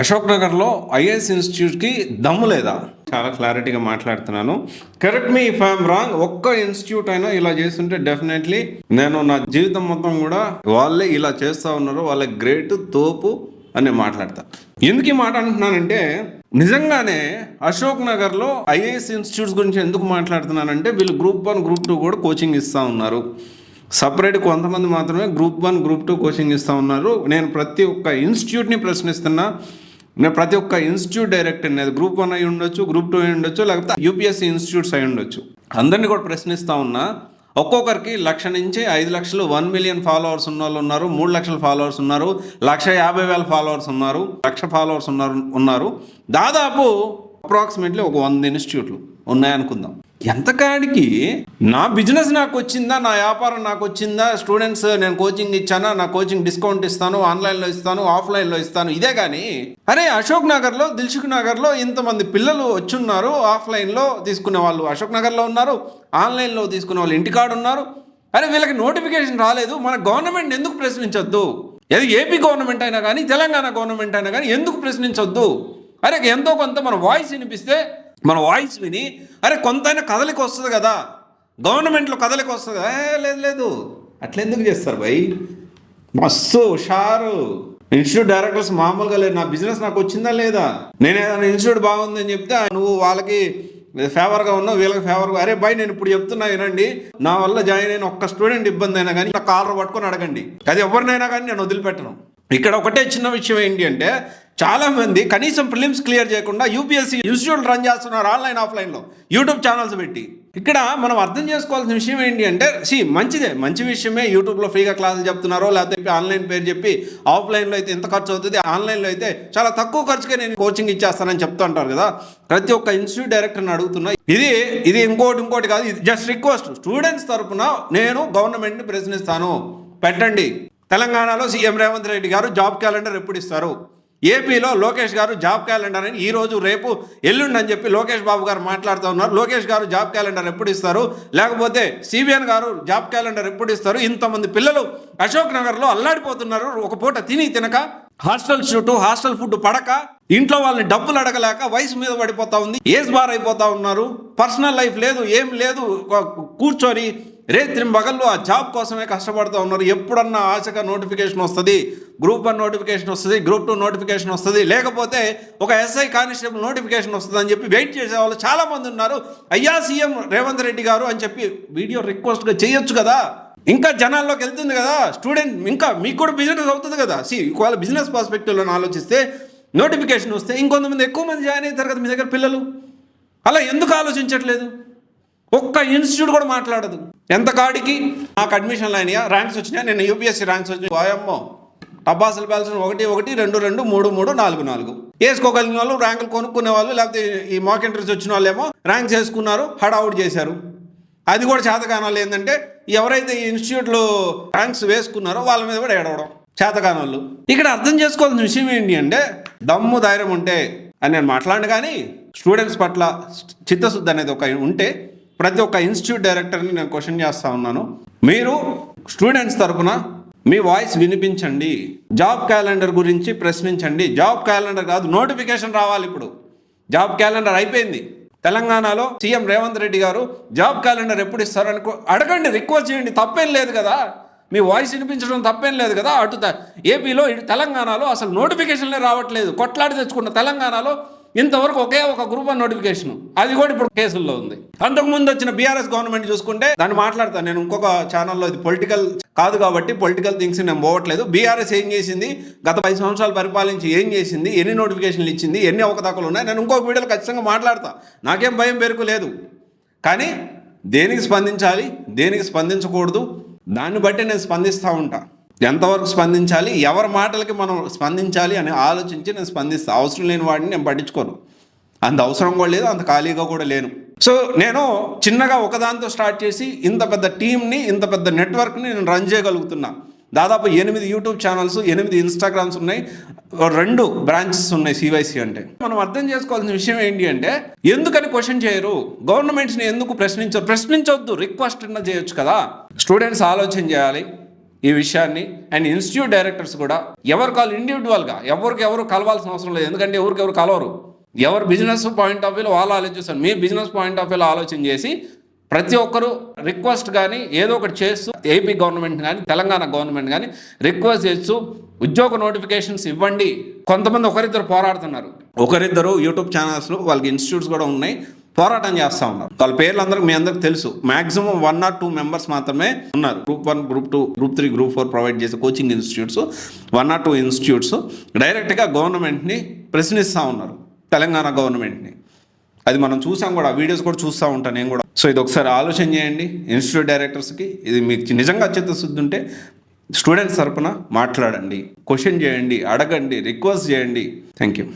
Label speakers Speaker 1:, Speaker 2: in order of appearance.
Speaker 1: అశోక్ నగర్లో ఐఏఎస్ ఇన్స్టిట్యూట్కి దమ్ము లేదా? చాలా క్లారిటీగా మాట్లాడుతున్నాను. Correct me if I'm wrong. ఒక్క ఇన్స్టిట్యూట్ అయినా ఇలా చేస్తుంటే డెఫినెట్లీ నేను నా జీవితం మొత్తం కూడా వాళ్ళే ఇలా చేస్తూ ఉన్నారు, వాళ్ళ గ్రేట్ తోపు అని మాట్లాడతా. ఎందుకు ఈ మాట అంటున్నానంటే, నిజంగానే అశోక్ నగర్లో ఐఏఎస్ ఇన్స్టిట్యూట్స్ గురించి ఎందుకు మాట్లాడుతున్నానంటే, వీళ్ళు గ్రూప్ 1 గ్రూప్ 2 కూడా కోచింగ్ ఇస్తూ ఉన్నారు. సపరేట్ కొంతమంది మాత్రమే గ్రూప్ 1 గ్రూప్ 2 కోచింగ్ ఇస్తూ ఉన్నారు. నేను ప్రతి ఒక్క ఇన్స్టిట్యూట్ని ప్రశ్నిస్తున్నా. నేను ప్రతి ఒక్క ఇన్స్టిట్యూట్ డైరెక్టర్ని, అది గ్రూప్ 1 అయి ఉండొచ్చు, గ్రూప్ 2 అయి ఉండొచ్చు, లేకపోతే యూపీఎస్సీ ఇన్స్టిట్యూట్స్ అయి ఉండొచ్చు, అందరినీ కూడా ప్రశ్నిస్తూ ఉన్నా. ఒక్కొక్కరికి 1,00,000 నుంచి 5 లక్షలు 1 మిలియన్ ఫాలోవర్స్ ఉన్న వాళ్ళు ఉన్నారు, 3 లక్షల ఫాలోవర్స్ ఉన్నారు, 1,50,000 ఫాలోవర్స్ ఉన్నారు, 1,00,000 ఫాలోవర్స్ ఉన్నారు. దాదాపు అప్రాక్సిమేట్లీ ఒక 100 ఇన్స్టిట్యూట్లు ఉన్నాయనుకుందాం. ఎంతకాడికి నా బిజినెస్ నాకు వచ్చిందా, నా వ్యాపారం నాకు వచ్చిందా, స్టూడెంట్స్ నేను కోచింగ్ ఇచ్చానా, నా కోచింగ్ డిస్కౌంట్ ఇస్తాను, ఆన్లైన్లో ఇస్తాను, ఆఫ్లైన్లో ఇస్తాను, ఇదే కానీ అరే అశోక్ నగర్లో, దిల్సుఖ్ నగర్లో ఇంతమంది పిల్లలు వచ్చున్నారు, ఆఫ్లైన్లో తీసుకునే వాళ్ళు అశోక్ నగర్లో ఉన్నారు, ఆన్లైన్లో తీసుకునే వాళ్ళు ఇంటికాడ ఉన్నారు. అరే వీళ్ళకి నోటిఫికేషన్ రాలేదు, మన గవర్నమెంట్ ఎందుకు ప్రశ్నించొద్దు? ఏది ఏపీ గవర్నమెంట్ అయినా కానీ, తెలంగాణ గవర్నమెంట్ అయినా కానీ ఎందుకు ప్రశ్నించొద్దు? అరే ఎంతో కొంత మన వాయిస్ వినిపిస్తే, మన వాయిస్ విని అరే కొంతైనా కదలికి వస్తుంది కదా, గవర్నమెంట్లో కదలికి వస్తుంది కదా. లేదు అట్లెందుకు చేస్తారు భయ్? మస్తు హుషారు ఇన్స్టిట్యూట్ డైరెక్టర్స్ మామూలుగా లేదు. నా బిజినెస్ నాకు వచ్చిందా లేదా, నేను ఏదైనా ఇన్స్టిట్యూట్ బాగుందని చెప్తే నువ్వు వాళ్ళకి ఫేవర్గా ఉన్నావు, వీళ్ళకి ఫేవర్గా. అరే భయ్ నేను ఇప్పుడు చెప్తున్నా వినండి, నా వల్ల జాయిన్ అయిన ఒక్క స్టూడెంట్ ఇబ్బంది అయినా కానీ నా కాలర్ పట్టుకొని అడగండి, అది ఎవరినైనా కానీ నేను వదిలిపెట్టను. ఇక్కడ ఒకటే చిన్న విషయం ఏంటి అంటే, చాలా మంది కనీసం ప్రిలిమ్స్ క్లియర్ చేయకుండా యూపీఎస్సీ ఇన్స్టిట్యూట్ రన్ చేస్తున్నారు ఆన్లైన్ ఆఫ్లైన్లో యూట్యూబ్ ఛానల్స్ పెట్టి. ఇక్కడ మనం అర్థం చేసుకోవాల్సిన విషయం ఏంటి అంటే, మంచిదే, మంచి విషయమే. యూట్యూబ్లో ఫ్రీగా క్లాసులు చెప్తున్నారో, లేకపోతే ఆన్లైన్ పేరు చెప్పి ఆఫ్లైన్లో అయితే ఎంత ఖర్చు అవుతుంది, ఆన్లైన్లో అయితే చాలా తక్కువ ఖర్చుకే నేను కోచింగ్ ఇచ్చేస్తానని చెప్తూ ఉంటారు కదా. ప్రతి ఒక్క ఇన్స్టిట్యూట్ డైరెక్టర్ని అడుగుతున్నా, ఇది ఇంకోటి కాదు, ఇది జస్ట్ రిక్వెస్ట్. స్టూడెంట్స్ తరఫున నేను గవర్నమెంట్ని ప్రశ్నిస్తాను, పెట్టండి. తెలంగాణలో సీఎం రేవంత్ రెడ్డి గారు జాబ్ క్యాలెండర్ ఎప్పుడు ఇస్తారు? ఏపీలో లోకేష్ గారు జాబ్ క్యాలెండర్ అని ఈరోజు రేపు ఎల్లుండి అని చెప్పి లోకేష్ బాబు గారు మాట్లాడుతూ ఉన్నారు. లోకేష్ గారు జాబ్ క్యాలెండర్ ఎప్పుడు ఇస్తారు? లేకపోతే సిబిఎన్ గారు జాబ్ క్యాలెండర్ ఎప్పుడు ఇస్తారు? ఇంతమంది పిల్లలు అశోక్ నగర్లో అల్లాడిపోతున్నారు. ఒక పూట తినక, హాస్టల్ ఫుడ్ పడక, ఇంట్లో వాళ్ళని డబ్బులు అడగలేక వయసు మీద పడిపోతా ఉంది, ఏజ్ బార్ అయిపోతా ఉన్నారు. పర్సనల్ లైఫ్ లేదు, ఏం లేదు, కూర్చొని రేత్రింబగళ్ళు ఆ జాబ్ కోసమే కష్టపడుతూ ఉన్నారు. ఎప్పుడన్నా ఆశగా నోటిఫికేషన్ వస్తుంది, గ్రూప్ 1 నోటిఫికేషన్ వస్తుంది, గ్రూప్ 2 నోటిఫికేషన్ వస్తుంది, లేకపోతే ఒక ఎస్ఐ కానిస్టేబుల్ నోటిఫికేషన్ వస్తుంది అని చెప్పి వెయిట్ చేసే వాళ్ళు చాలామంది ఉన్నారు. అయ్యా సీఎం రేవంత్ రెడ్డి గారు అని చెప్పి వీడియో రిక్వెస్ట్గా చేయొచ్చు కదా, ఇంకా జనాల్లోకి వెళ్తుంది కదా. స్టూడెంట్ ఇంకా మీకు కూడా బిజినెస్ అవుతుంది కదా. ఒకవేళ బిజినెస్ పర్స్పెక్టివ్లో ఆలోచిస్తే నోటిఫికేషన్ వస్తే ఇంకొంతమంది ఎక్కువ మంది జాయిన్ అవుతారు కదా మీ దగ్గర పిల్లలు. అలా ఎందుకు ఆలోచించట్లేదు? ఒక్క ఇన్స్టిట్యూట్ కూడా మాట్లాడదు. ఎంత కాడికి నాకు అడ్మిషన్లు అయినాయా, ర్యాంక్స్ వచ్చినాయా, నేను యూపీఎస్సీ ర్యాంక్స్ వచ్చినాయి, ఓయమ్మో టపాసులు పేల్సిన 1 1 2 2 3 3 4 4 వేసుకోగలిగిన వాళ్ళు, ర్యాంకులు కొనుక్కునే వాళ్ళు, లేకపోతే ఈ మాక్ ఎంట్రీస్ వచ్చిన వాళ్ళు ఏమో ర్యాంక్స్ వేసుకున్నారు, హడావుడ్ చేశారు. అది కూడా చేతకానాలు ఏంటంటే, ఎవరైతే ఈ ఇన్స్టిట్యూట్లో ర్యాంక్స్ వేసుకున్నారో వాళ్ళ మీద కూడా ఏడవడం చేతకానాలు. ఇక్కడ అర్థం చేసుకోవాల్సిన విషయం ఏంటి అంటే, దమ్ము ధైర్యం ఉంటే అని నేను మాట్లాడిన, కానీ స్టూడెంట్స్ పట్ల చిత్తశుద్ధి అనేది ఒక ఉంటే ప్రతి ఒక్క ఇన్స్టిట్యూట్ డైరెక్టర్ని నేను క్వశ్చన్ చేస్తూ ఉన్నాను. మీరు స్టూడెంట్స్ తరఫున మీ వాయిస్ వినిపించండి, జాబ్ క్యాలెండర్ గురించి ప్రశ్నించండి. జాబ్ క్యాలెండర్ కాదు, నోటిఫికేషన్ రావాలి. ఇప్పుడు జాబ్ క్యాలెండర్ అయిపోయింది. తెలంగాణలో సీఎం రేవంత్ రెడ్డి గారు జాబ్ క్యాలెండర్ ఎప్పుడు ఇస్తారని అడగండి, రిక్వెస్ట్ చేయండి, తప్పేం లేదు కదా. మీ వాయిస్ వినిపించడం తప్పేం లేదు కదా. అటు ఏపీలో, ఇటు తెలంగాణలో అసలు నోటిఫికేషన్లే రావట్లేదు. కొట్లాడి తెచ్చుకున్న తెలంగాణలో ఇంతవరకు ఒకే ఒక గ్రూప్ 1 నోటిఫికేషన్, అది కూడా ఇప్పుడు కేసుల్లో ఉంది. అంతకుముందు వచ్చిన బీఆర్ఎస్ గవర్నమెంట్ చూసుకుంటే దాన్ని మాట్లాడతాను నేను ఇంకొక ఛానల్లో. ఇది పొలిటికల్ కాదు కాబట్టి పొలిటికల్ థింగ్స్ నేను పోవట్లేదు. బీఆర్ఎస్ ఏం చేసింది, గత 5 సంవత్సరాలు పరిపాలించి ఏం చేసింది, ఎన్ని నోటిఫికేషన్లు ఇచ్చింది, ఎన్ని అవకతవకలు ఉన్నాయి, నేను ఇంకొక వీడియోలో ఖచ్చితంగా మాట్లాడతా. నాకేం భయం బెరుకు లేదు. కానీ దేనికి స్పందించాలి, దేనికి స్పందించకూడదు, దాన్ని బట్టి నేను స్పందిస్తూ ఉంటా. ఎంతవరకు స్పందించాలి, ఎవరి మాటలకి మనం స్పందించాలి అని ఆలోచించి నేను స్పందిస్తాను. అవసరం లేని వాడిని నేను పట్టించుకోను. అంత అవసరం కూడా లేదు, అంత ఖాళీగా కూడా లేను. సో నేను చిన్నగా ఒకదాంతో స్టార్ట్ చేసి ఇంత పెద్ద టీంని, ఇంత పెద్ద నెట్వర్క్ని నేను రన్ చేయగలుగుతున్నా. దాదాపు 8 యూట్యూబ్ ఛానల్స్, 8 ఇన్స్టాగ్రామ్స్ ఉన్నాయి, 2 బ్రాంచెస్ ఉన్నాయి సివైసీ అంటే. మనం అర్థం చేసుకోవాల్సిన విషయం ఏంటి అంటే, ఎందుకని క్వశ్చన్ చేయరు, గవర్నమెంట్స్ని ఎందుకు ప్రశ్నించొద్దు, రిక్వెస్ట్ అన్న చేయొచ్చు కదా. స్టూడెంట్స్ ఆలోచన చేయాలి. ఈ విషయాన్ని. అండ్ ఇన్స్టిట్యూట్ డైరెక్టర్స్ కూడా ఎవరు ఇండివిజువల్గా ఎవరు కలవాల్సిన అవసరం లేదు, ఎందుకంటే ఎవరు కలవరు. ఎవరు బిజినెస్ పాయింట్ ఆఫ్ వ్యూలో వాళ్ళు ఆలోచిస్తారు. మీ బిజినెస్ పాయింట్ ఆఫ్ వ్యూలో ఆలోచన చేసి ప్రతి ఒక్కరు రిక్వెస్ట్ కానీ ఏదో ఒకటి చేస్తూ ఏపీ గవర్నమెంట్ కానీ తెలంగాణ గవర్నమెంట్ కానీ రిక్వెస్ట్ చేస్తూ ఉద్యోగ నోటిఫికేషన్స్ ఇవ్వండి. కొంతమంది ఒకరిద్దరు పోరాడుతున్నారు, ఒకరిద్దరు యూట్యూబ్ ఛానల్స్లో వాళ్ళకి ఇన్స్టిట్యూట్స్ కూడా ఉన్నాయి, పోరాటం చేస్తూ ఉన్నారు. వాళ్ళ పేర్లు మీ అందరికి తెలుసు. మాక్సిమం 1 or 2 మెంబర్స్ మాత్రమే ఉన్నారు. Group 1, Group 2, Group 3, Group 4 provide చేసే కోచింగ్ ఇన్స్టిట్యూట్స్ 1 or 2 ఇన్స్టిట్యూట్స్ డైరెక్ట్గా గవర్నమెంట్ని ప్రశ్నిస్తూ ఉన్నారు, తెలంగాణ గవర్నమెంట్ని. అది మనం చూసాం కూడా, వీడియోస్ కూడా చూస్తూ ఉంటాను నేను కూడా. సో ఇది ఒకసారి ఆలోచన చేయండి ఇన్స్టిట్యూట్ డైరెక్టర్స్కి. ఇది మీకు నిజంగా చిత్తశుద్ధి ఉంటే స్టూడెంట్స్ తరపున మాట్లాడండి, క్వశ్చన్ చేయండి, అడగండి, రిక్వెస్ట్ చేయండి. Thank you.